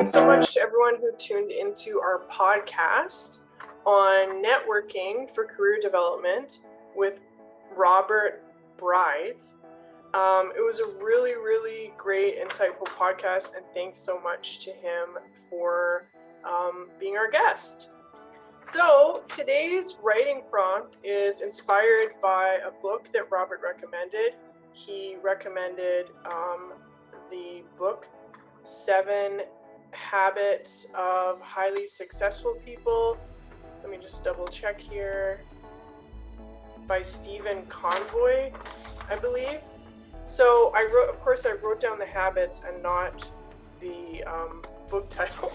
Thanks so much to everyone who tuned into our podcast on networking for career development with Robert Brythe. It was a really, really great, insightful podcast, and thanks so much to him for being our guest. So today's writing prompt is inspired by a book that Robert recommended. He recommended the book 7 Habits of Highly Successful People. Let me just double check here. By Stephen Convoy, I believe. So I wrote down the habits and not the book title.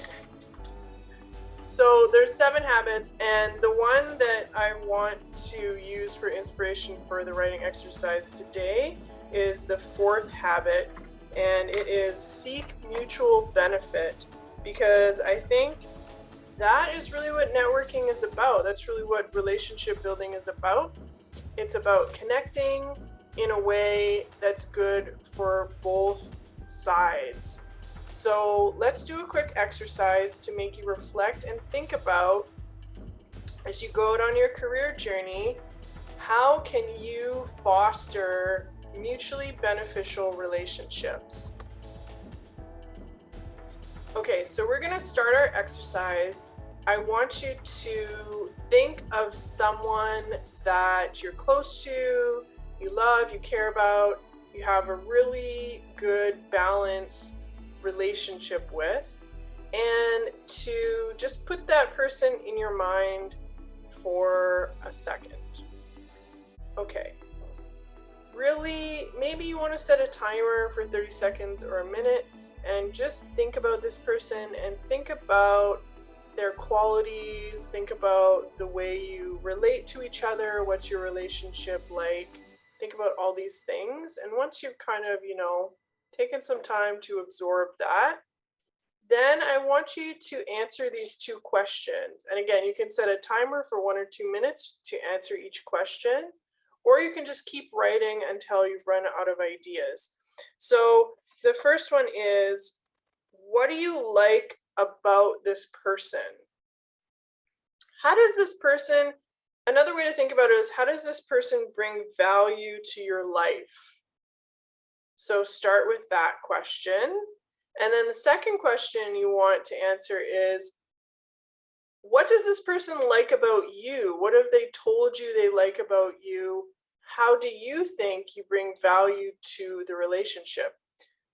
So there's 7 habits, and the one that I want to use for inspiration for the writing exercise today is the 4th habit, and it is seek mutual benefit, because I think that is really what networking is about. That's really what relationship building is about. It's about connecting in a way that's good for both sides. So let's do a quick exercise to make you reflect and think about, as you go out on your career journey, how can you foster mutually beneficial relationships? Okay, so we're going to start our exercise. I want you to think of someone that you're close to, you love, you care about, you have a really good, balanced relationship with, and to just put that person in your mind for a second. Okay. Really, maybe you want to set a timer for 30 seconds or a minute and just think about this person and think about their qualities, think about the way you relate to each other, what's your relationship like. Think about all these things, and once you've kind of, taken some time to absorb that, then I want you to answer these 2 questions. And again, you can set a timer for 1 or 2 minutes to answer each question, or you can just keep writing until you've run out of ideas. So the first one is, what do you like about this person? How does this person, another way to think about it is, how does this person bring value to your life? So start with that question. And then the second question you want to answer is, what does this person like about you? What have they told you they like about you? How do you think you bring value to the relationship?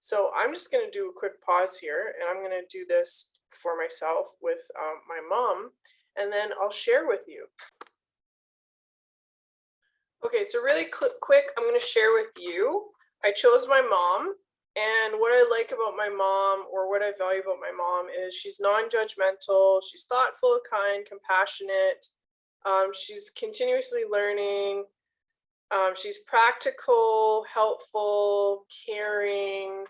So I'm just going to do a quick pause here, and I'm going to do this for myself with my mom, and then I'll share with you. Okay, so really quick, I'm going to share with you. I chose my mom, and what I like about my mom, or what I value about my mom, is she's non-judgmental, she's thoughtful, kind, compassionate, she's continuously learning, she's practical, helpful, caring,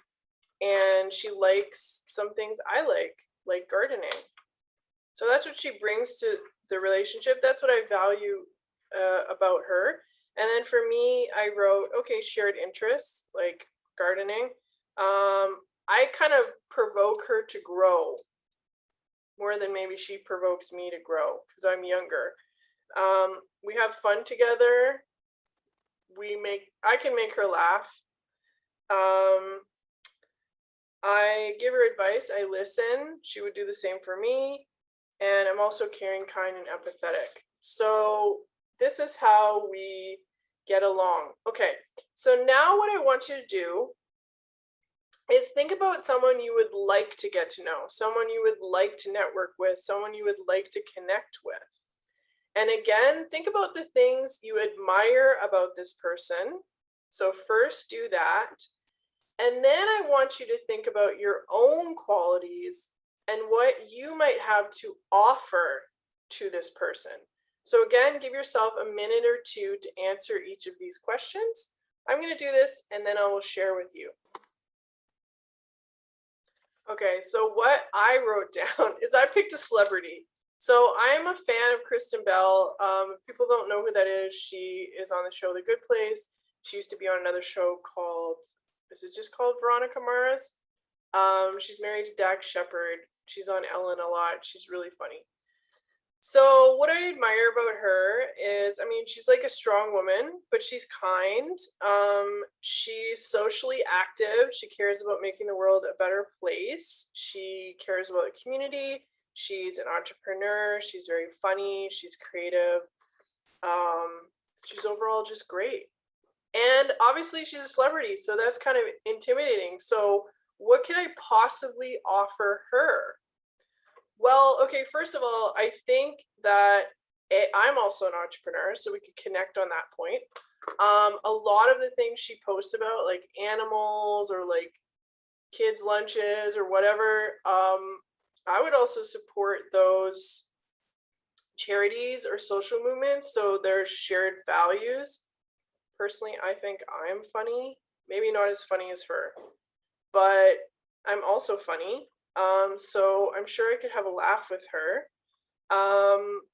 and she likes some things I like gardening. So that's what she brings to the relationship. That's what I value about her. And then for me, I wrote, okay, shared interests like gardening. I kind of provoke her to grow more than maybe she provokes me to grow, because I'm younger. We have fun together. I can make her laugh. I give her advice. I listen. She would do the same for me. And I'm also caring, kind, and empathetic. So this is how we get along. Okay, so now what I want you to do is think about someone you would like to get to know, someone you would like to network with, someone you would like to connect with. And again, think about the things you admire about this person. So first do that. And then I want you to think about your own qualities and what you might have to offer to this person. So again, give yourself a minute or 2 to answer each of these questions. I'm going to do this, and then I will share with you. Okay, so what I wrote down is I picked a celebrity. So I'm a fan of Kristen Bell. If people don't know who that is, she is on the show The Good Place. She used to be on another show called, is it just called Veronica Mars? She's married to Dax Shepard, She's on Ellen a lot. She's really funny. So what I admire about her is, I mean, she's like a strong woman, but she's kind. She's socially active. She cares about making the world a better place. She cares about the community. She's an entrepreneur. She's very funny. She's creative. She's overall just great. And obviously she's a celebrity, so that's kind of intimidating. So what can I possibly offer her? Well, okay, first of all, I think that I'm also an entrepreneur, so we could connect on that point. A lot of the things she posts about, like animals or like kids' lunches or whatever, I would also support those charities or social movements, so there's shared values. Personally, I think I'm funny, maybe not as funny as her, but I'm also funny. So I'm sure I could have a laugh with her.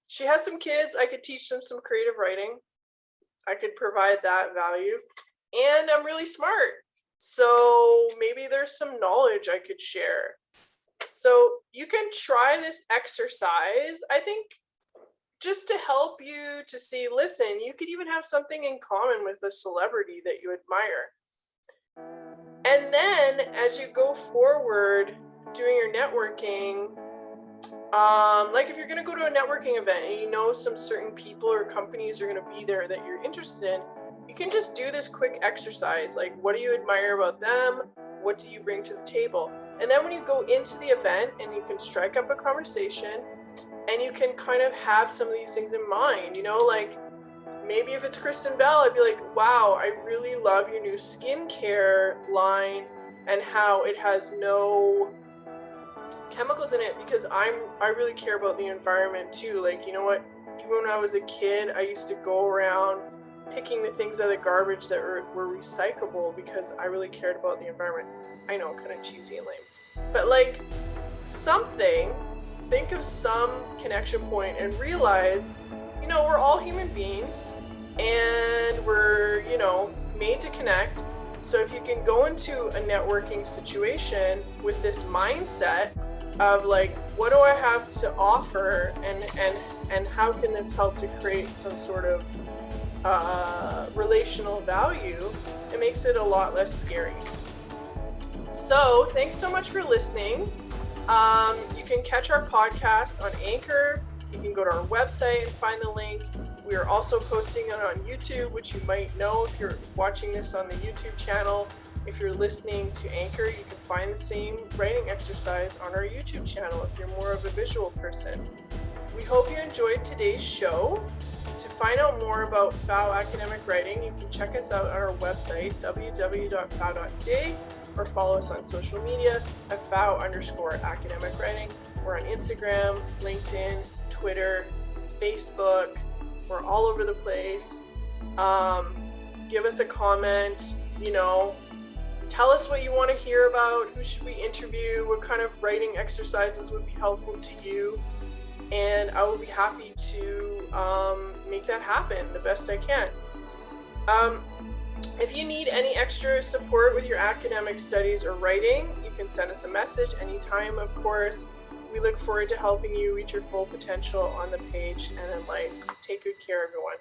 She has some kids. I could teach them some creative writing. I could provide that value. And I'm really smart. So maybe there's some knowledge I could share. So you can try this exercise, I think, just to help you to see, listen, you could even have something in common with a celebrity that you admire. And then as you go forward doing your networking, like if you're going to go to a networking event and you know some certain people or companies are going to be there that you're interested in, you can just do this quick exercise. Like, what do you admire about them? What do you bring to the table? And then when you go into the event and you can strike up a conversation and you can kind of have some of these things in mind, you know, like maybe if it's Kristen Bell, I'd be like, wow, I really love your new skincare line and how it has no chemicals in it, because I really care about the environment too. Like, you know what, even when I was a kid, I used to go around picking the things out of the garbage that were recyclable because I really cared about the environment. I know, kind of cheesy and lame, but like something, think of some connection point and realize, you know, we're all human beings and we're, you know, made to connect. So if you can go into a networking situation with this mindset of like, what do I have to offer, and how can this help to create some sort of relational value, it makes it a lot less scary. So thanks so much for listening. You can catch our podcast on Anchor. You can go to our website and find the link. We are also posting it on YouTube, which you might know if you're watching this on the YouTube channel. If you're listening to Anchor, you can find the same writing exercise on our YouTube channel if you're more of a visual person. We hope you enjoyed today's show. To find out more about PFAU Academic Writing, you can check us out on our website, www.fau.ca, or follow us on social media at PFAU_academic writing. We're on Instagram, LinkedIn, Twitter, Facebook. We're all over the place. Give us a comment, you know, tell us what you want to hear about, who should we interview, what kind of writing exercises would be helpful to you, and I will be happy to make that happen the best I can. If you need any extra support with your academic studies or writing, you can send us a message anytime, of course. We look forward to helping you reach your full potential on the page and in life. Take good care, everyone.